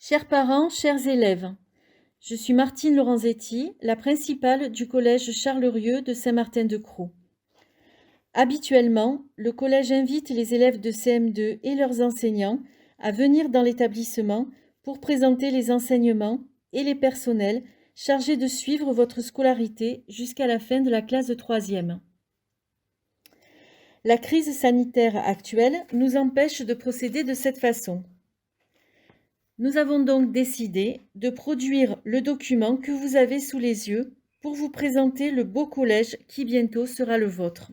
Chers parents, chers élèves, je suis Martine Lorenzetti, la principale du collège Charles-Rieu de Saint-Martin-de-Crau. Habituellement, le collège invite les élèves de CM2 et leurs enseignants à venir dans l'établissement pour présenter les enseignements et les personnels chargés de suivre votre scolarité jusqu'à la fin de la classe de 3e. La crise sanitaire actuelle nous empêche de procéder de cette façon. Nous avons donc décidé de produire le document que vous avez sous les yeux pour vous présenter le beau collège qui bientôt sera le vôtre.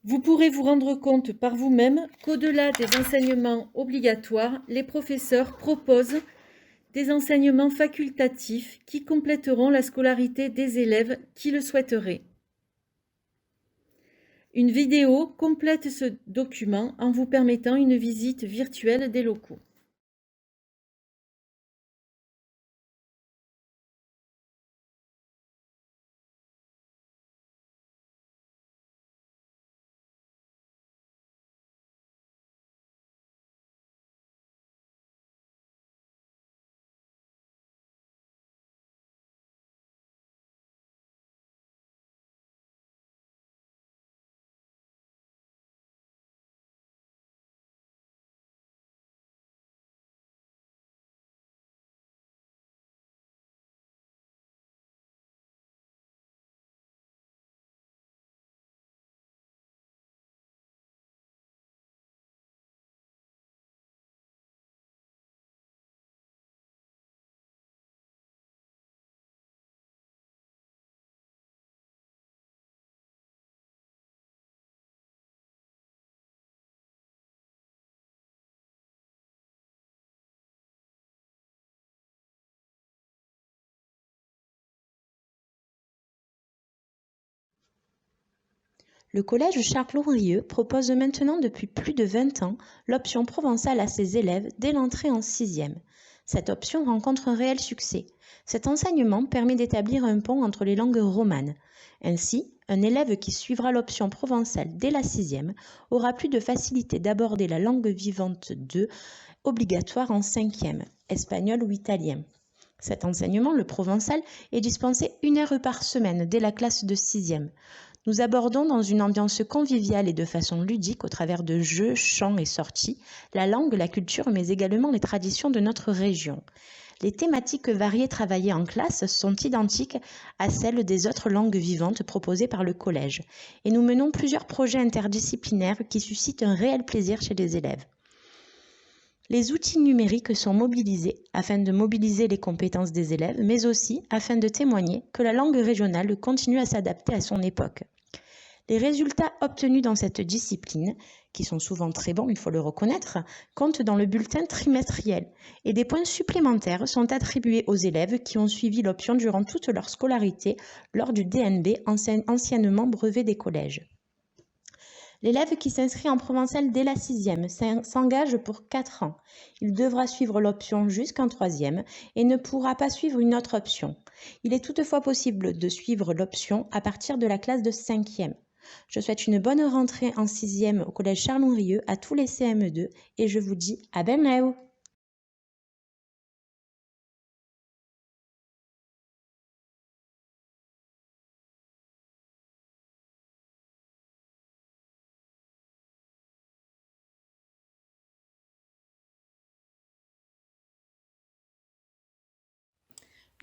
Vous pourrez vous rendre compte par vous-même qu'au-delà des enseignements obligatoires, les professeurs proposent des enseignements facultatifs qui compléteront la scolarité des élèves qui le souhaiteraient. Une vidéo complète ce document en vous permettant une visite virtuelle des locaux. Le collège Charles-Rieu propose maintenant depuis plus de 20 ans l'option provençale à ses élèves dès l'entrée en 6e. Cette option rencontre un réel succès. Cet enseignement permet d'établir un pont entre les langues romanes. Ainsi, un élève qui suivra l'option provençale dès la 6e aura plus de facilité d'aborder la langue vivante 2 obligatoire en 5e, espagnol ou italien. Cet enseignement, le provençal, est dispensé 1 heure par semaine dès la classe de 6e. Nous abordons dans une ambiance conviviale et de façon ludique, au travers de jeux, chants et sorties, la langue, la culture, mais également les traditions de notre région. Les thématiques variées travaillées en classe sont identiques à celles des autres langues vivantes proposées par le collège, et nous menons plusieurs projets interdisciplinaires qui suscitent un réel plaisir chez les élèves. Les outils numériques sont mobilisés afin de mobiliser les compétences des élèves, mais aussi afin de témoigner que la langue régionale continue à s'adapter à son époque. Les résultats obtenus dans cette discipline, qui sont souvent très bons, il faut le reconnaître, comptent dans le bulletin trimestriel et des points supplémentaires sont attribués aux élèves qui ont suivi l'option durant toute leur scolarité lors du DNB, anciennement brevet des collèges. L'élève qui s'inscrit en provençal dès la 6e s'engage pour 4 ans. Il devra suivre l'option jusqu'en 3e et ne pourra pas suivre une autre option. Il est toutefois possible de suivre l'option à partir de la classe de 5e. Je souhaite une bonne rentrée en 6e au collège Charles-Rieu à tous les CM2 et je vous dis à bientôt.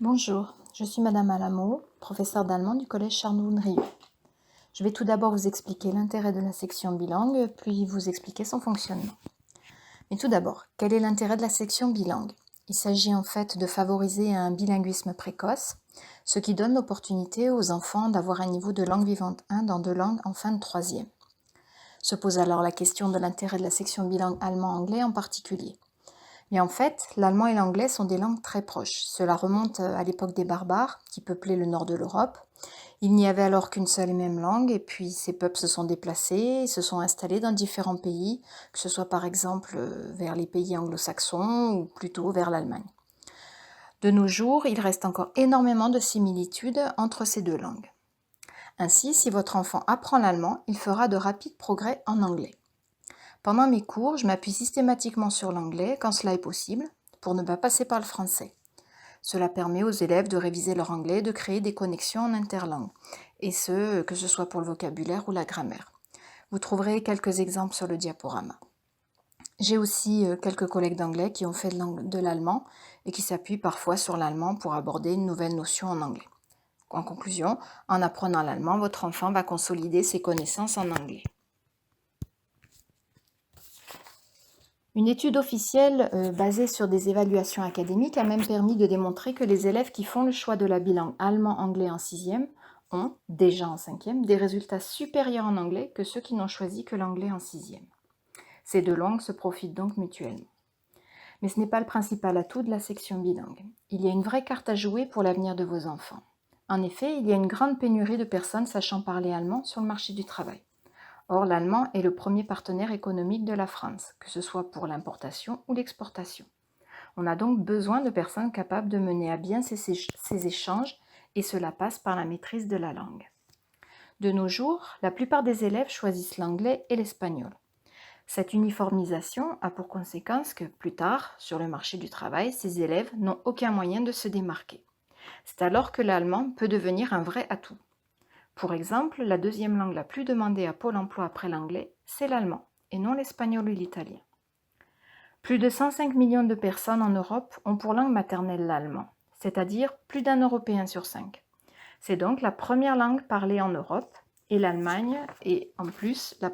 Bonjour, je suis Madame Alamo, professeure d'allemand du collège Charles-Rieu. Je vais tout d'abord vous expliquer l'intérêt de la section bilingue, puis vous expliquer son fonctionnement. Mais tout d'abord, quel est l'intérêt de la section bilingue? Il s'agit en fait de favoriser un bilinguisme précoce, ce qui donne l'opportunité aux enfants d'avoir un niveau de langue vivante 1 dans 2 langues en fin de 3e. Se pose alors la question de l'intérêt de la section bilingue allemand-anglais en particulier. Mais en fait, l'allemand et l'anglais sont des langues très proches. Cela remonte à l'époque des barbares, qui peuplaient le nord de l'Europe. Il n'y avait alors qu'une seule et même langue, et puis ces peuples se sont déplacés, se sont installés dans différents pays, que ce soit par exemple vers les pays anglo-saxons ou plutôt vers l'Allemagne. De nos jours, il reste encore énormément de similitudes entre ces deux langues. Ainsi, si votre enfant apprend l'allemand, il fera de rapides progrès en anglais. Pendant mes cours, je m'appuie systématiquement sur l'anglais quand cela est possible, pour ne pas passer par le français. Cela permet aux élèves de réviser leur anglais et de créer des connexions en interlangue, et ce, que ce soit pour le vocabulaire ou la grammaire. Vous trouverez quelques exemples sur le diaporama. J'ai aussi quelques collègues d'anglais qui ont fait de l'allemand et qui s'appuient parfois sur l'allemand pour aborder une nouvelle notion en anglais. En conclusion, en apprenant l'allemand, votre enfant va consolider ses connaissances en anglais. Une étude officielle basée sur des évaluations académiques a même permis de démontrer que les élèves qui font le choix de la bilangue allemand-anglais en 6e ont, déjà en 5e, des résultats supérieurs en anglais que ceux qui n'ont choisi que l'anglais en 6e. Ces deux langues se profitent donc mutuellement. Mais ce n'est pas le principal atout de la section bilingue. Il y a une vraie carte à jouer pour l'avenir de vos enfants. En effet, il y a une grande pénurie de personnes sachant parler allemand sur le marché du travail. Or, l'allemand est le premier partenaire économique de la France, que ce soit pour l'importation ou l'exportation. On a donc besoin de personnes capables de mener à bien ces échanges, et cela passe par la maîtrise de la langue. De nos jours, la plupart des élèves choisissent l'anglais et l'espagnol. Cette uniformisation a pour conséquence que, plus tard, sur le marché du travail, ces élèves n'ont aucun moyen de se démarquer. C'est alors que l'allemand peut devenir un vrai atout. Pour exemple, la deuxième langue la plus demandée à Pôle emploi après l'anglais, c'est l'allemand, et non l'espagnol ou l'italien. Plus de 105 millions de personnes en Europe ont pour langue maternelle l'allemand, c'est-à-dire plus d'1 Européen sur 5. C'est donc la première langue parlée en Europe, et l'Allemagne est en plus la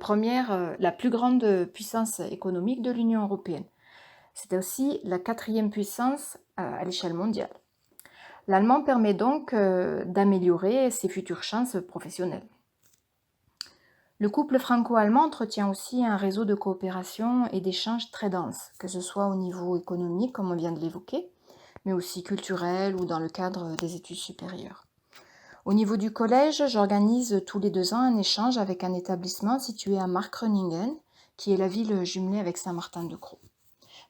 plus grande puissance économique de l'Union européenne. C'est aussi la 4e puissance à l'échelle mondiale. L'allemand permet donc d'améliorer ses futures chances professionnelles. Le couple franco-allemand entretient aussi un réseau de coopération et d'échanges très dense, que ce soit au niveau économique, comme on vient de l'évoquer, mais aussi culturel ou dans le cadre des études supérieures. Au niveau du collège, j'organise tous les 2 ans un échange avec un établissement situé à Markgröningen, qui est la ville jumelée avec Saint-Martin-de-Crau.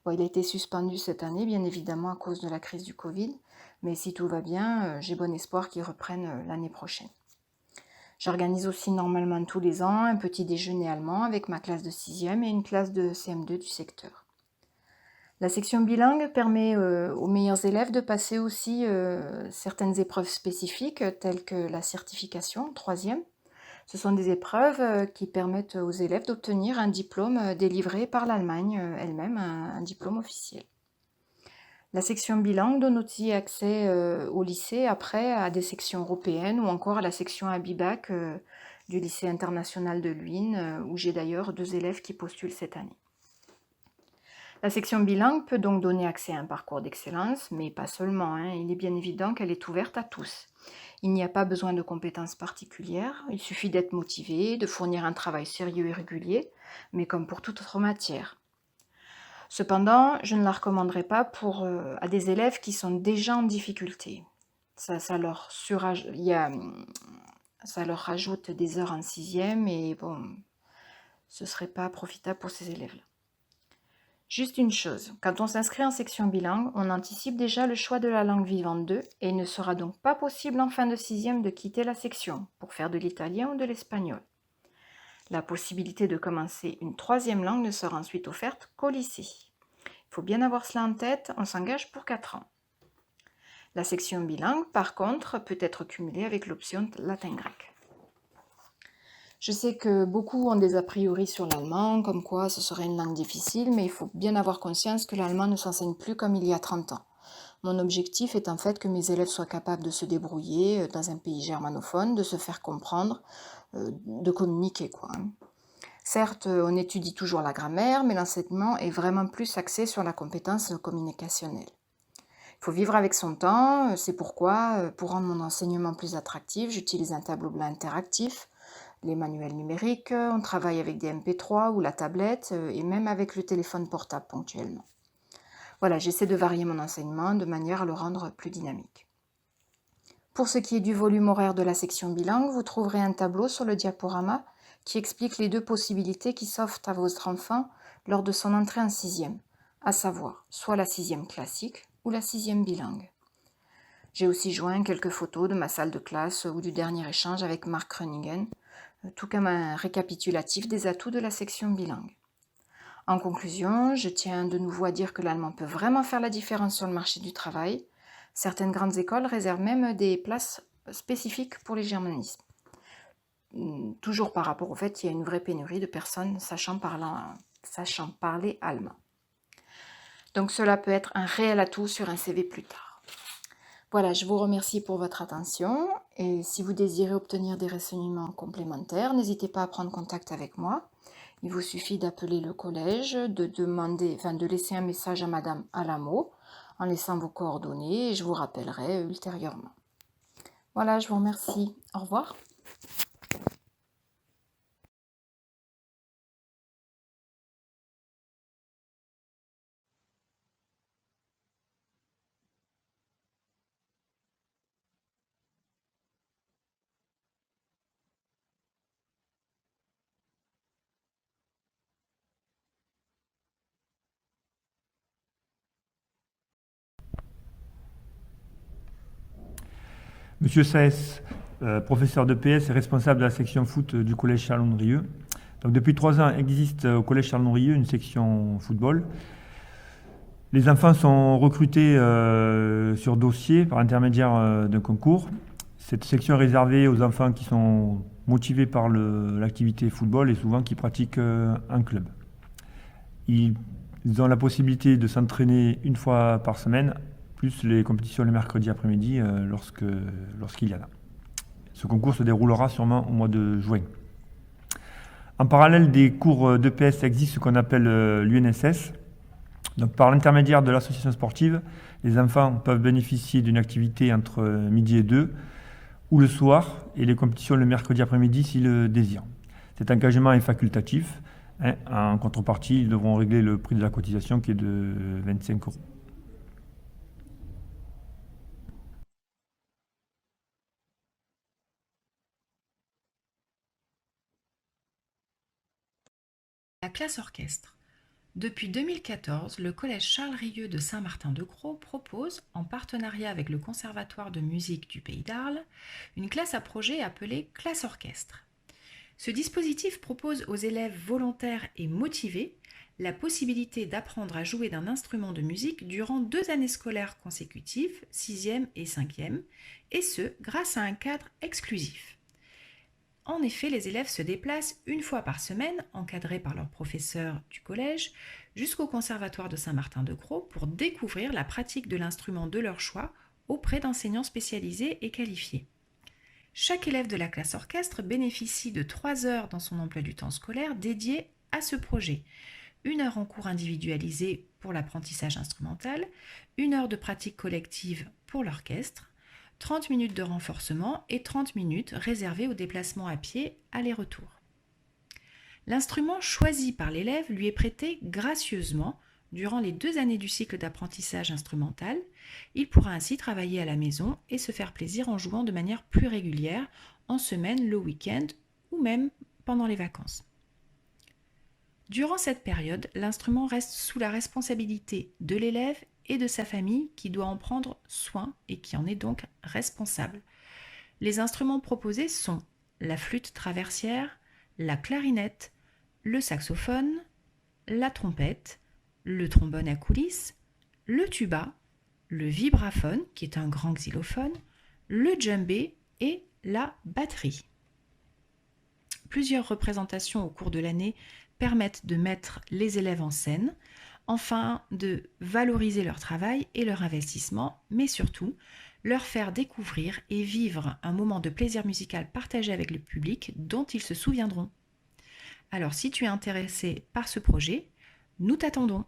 Bon, il a été suspendu cette année, bien évidemment, à cause de la crise du Covid, mais si tout va bien, j'ai bon espoir qu'il reprenne l'année prochaine. J'organise aussi normalement tous les ans un petit déjeuner allemand avec ma classe de 6e et une classe de CM2 du secteur. La section bilingue permet aux meilleurs élèves de passer aussi certaines épreuves spécifiques telles que la certification 3e. Ce sont des épreuves qui permettent aux élèves d'obtenir un diplôme délivré par l'Allemagne elle-même, un diplôme officiel. La section bilingue donne aussi accès au lycée après à des sections européennes ou encore à la section Abibac du lycée international de Luynes, où j'ai d'ailleurs 2 élèves qui postulent cette année. La section bilingue peut donc donner accès à un parcours d'excellence, mais pas seulement, il est bien évident qu'elle est ouverte à tous. Il n'y a pas besoin de compétences particulières, il suffit d'être motivé, de fournir un travail sérieux et régulier, mais comme pour toute autre matière. Cependant, je ne la recommanderais pas à des élèves qui sont déjà en difficulté. Ça leur rajoute des heures en 6e et bon, ce ne serait pas profitable pour ces élèves-là. Juste une chose, quand on s'inscrit en section bilingue, on anticipe déjà le choix de la langue vivante 2 et il ne sera donc pas possible en fin de 6e de quitter la section pour faire de l'italien ou de l'espagnol. La possibilité de commencer une 3e langue ne sera ensuite offerte qu'au lycée. Il faut bien avoir cela en tête, on s'engage pour 4 ans. La section bilingue, par contre, peut être cumulée avec l'option latin-grec. Je sais que beaucoup ont des a priori sur l'allemand, comme quoi ce serait une langue difficile, mais il faut bien avoir conscience que l'allemand ne s'enseigne plus comme il y a 30 ans. Mon objectif est en fait que mes élèves soient capables de se débrouiller dans un pays germanophone, de se faire comprendre, de communiquer, quoi. Certes, on étudie toujours la grammaire, mais l'enseignement est vraiment plus axé sur la compétence communicationnelle. Il faut vivre avec son temps, c'est pourquoi, pour rendre mon enseignement plus attractif, j'utilise un tableau blanc interactif, les manuels numériques, on travaille avec des MP3 ou la tablette, et même avec le téléphone portable ponctuellement. Voilà, j'essaie de varier mon enseignement de manière à le rendre plus dynamique. Pour ce qui est du volume horaire de la section bilingue, vous trouverez un tableau sur le diaporama qui explique les 2 possibilités qui s'offrent à votre enfant lors de son entrée en 6e, à savoir soit la 6e classique ou la 6e bilingue. J'ai aussi joint quelques photos de ma salle de classe ou du dernier échange avec Markgröningen, tout comme un récapitulatif des atouts de la section bilingue. En conclusion, je tiens de nouveau à dire que l'allemand peut vraiment faire la différence sur le marché du travail. Certaines grandes écoles réservent même des places spécifiques pour les germanismes. Toujours par rapport au fait qu'il y a une vraie pénurie de personnes sachant parler allemand. Donc cela peut être un réel atout sur un CV plus tard. Voilà, je vous remercie pour votre attention et si vous désirez obtenir des renseignements complémentaires, n'hésitez pas à prendre contact avec moi. Il vous suffit d'appeler le collège, de laisser un message à Madame Alamo en laissant vos coordonnées et je vous rappellerai ultérieurement. Voilà, je vous remercie. Au revoir. Monsieur Saès, professeur de PS et responsable de la section foot du collège Charles-Ondrieux. Donc depuis 3 ans existe au collège Charles-Ondrieux une section football. Les enfants sont recrutés sur dossier par intermédiaire d'un concours. Cette section est réservée aux enfants qui sont motivés par l'activité football et souvent qui pratiquent un club. Ils ont la possibilité de s'entraîner une fois par semaine, plus les compétitions le mercredi après-midi lorsqu'il y en a. Ce concours se déroulera sûrement au mois de juin. En parallèle des cours d'EPS existe ce qu'on appelle l'UNSS. Donc, par l'intermédiaire de l'association sportive, les enfants peuvent bénéficier d'une activité entre midi et 2 ou le soir et les compétitions le mercredi après-midi s'ils le désirent. Cet engagement est facultatif. En contrepartie, ils devront régler le prix de la cotisation qui est de 25 €. La classe orchestre. Depuis 2014, le collège Charles-Rieu de Saint-Martin-de-Crau propose, en partenariat avec le Conservatoire de musique du Pays d'Arles, une classe à projet appelée classe orchestre. Ce dispositif propose aux élèves volontaires et motivés la possibilité d'apprendre à jouer d'un instrument de musique durant 2 années scolaires consécutives, 6e et 5e, et ce, grâce à un cadre exclusif. En effet, les élèves se déplacent une fois par semaine, encadrés par leurs professeurs du collège, jusqu'au Conservatoire de Saint-Martin-de-Crau pour découvrir la pratique de l'instrument de leur choix auprès d'enseignants spécialisés et qualifiés. Chaque élève de la classe orchestre bénéficie de 3 heures dans son emploi du temps scolaire dédiées à ce projet. 1 heure en cours individualisé pour l'apprentissage instrumental, 1 heure de pratique collective pour l'orchestre, 30 minutes de renforcement et 30 minutes réservées au déplacement à pied aller-retour. L'instrument choisi par l'élève lui est prêté gracieusement durant les 2 années du cycle d'apprentissage instrumental. Il pourra ainsi travailler à la maison et se faire plaisir en jouant de manière plus régulière, en semaine, le week-end ou même pendant les vacances. Durant cette période, l'instrument reste sous la responsabilité de l'élève et de sa famille qui doit en prendre soin et qui en est donc responsable. Les instruments proposés sont la flûte traversière, la clarinette, le saxophone, la trompette, le trombone à coulisses, le tuba, le vibraphone qui est un grand xylophone, le djembé et la batterie. Plusieurs représentations au cours de l'année permettent de mettre les élèves en scène, enfin de valoriser leur travail et leur investissement, mais surtout leur faire découvrir et vivre un moment de plaisir musical partagé avec le public dont ils se souviendront. Alors si tu es intéressé par ce projet, nous t'attendons.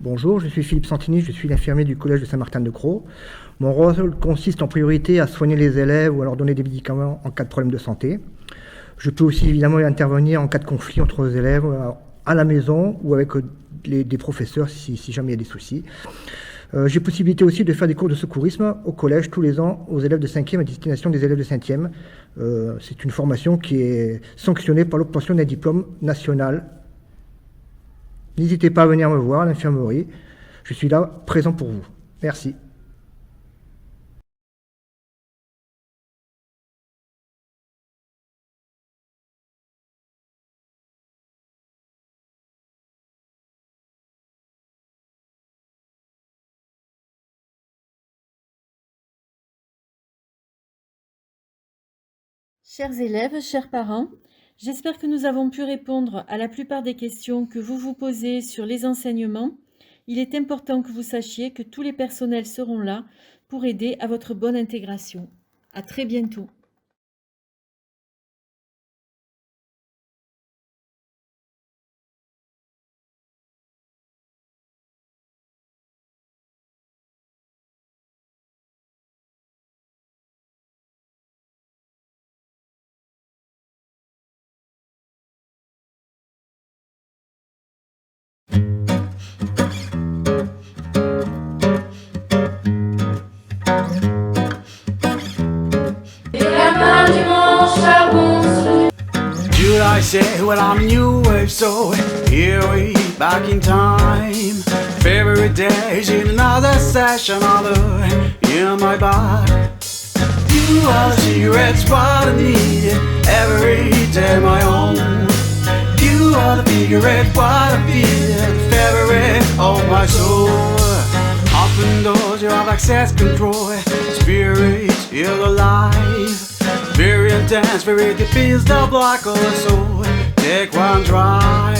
Bonjour, je suis Philippe Santini, je suis l'infirmier du collège de Saint-Martin-de-Crau. Mon rôle consiste en priorité à soigner les élèves ou à leur donner des médicaments en cas de problème de santé. Je peux aussi évidemment intervenir en cas de conflit entre les élèves à la maison ou avec des professeurs si jamais il y a des soucis. J'ai possibilité aussi de faire des cours de secourisme au collège tous les ans aux élèves de 5e à destination des élèves de 5e. C'est une formation qui est sanctionnée par l'obtention d'un diplôme national. N'hésitez pas à venir me voir à l'infirmerie. Je suis là, présent pour vous. Merci. Chers élèves, chers parents, j'espère que nous avons pu répondre à la plupart des questions que vous vous posez sur les enseignements. Il est important que vous sachiez que tous les personnels seront là pour aider à votre bonne intégration. À très bientôt. Should I say, well, I'm new wave, so here we back in time. Favorite days in another session, other in my bar. You are the cigarettes, what I need every day, my own. You are the cigarette, what I feel, the favorite of my soul. Open doors, you have access control. Spirit, you're alive. Very intense, very deep is the black of the soul. Take one drive.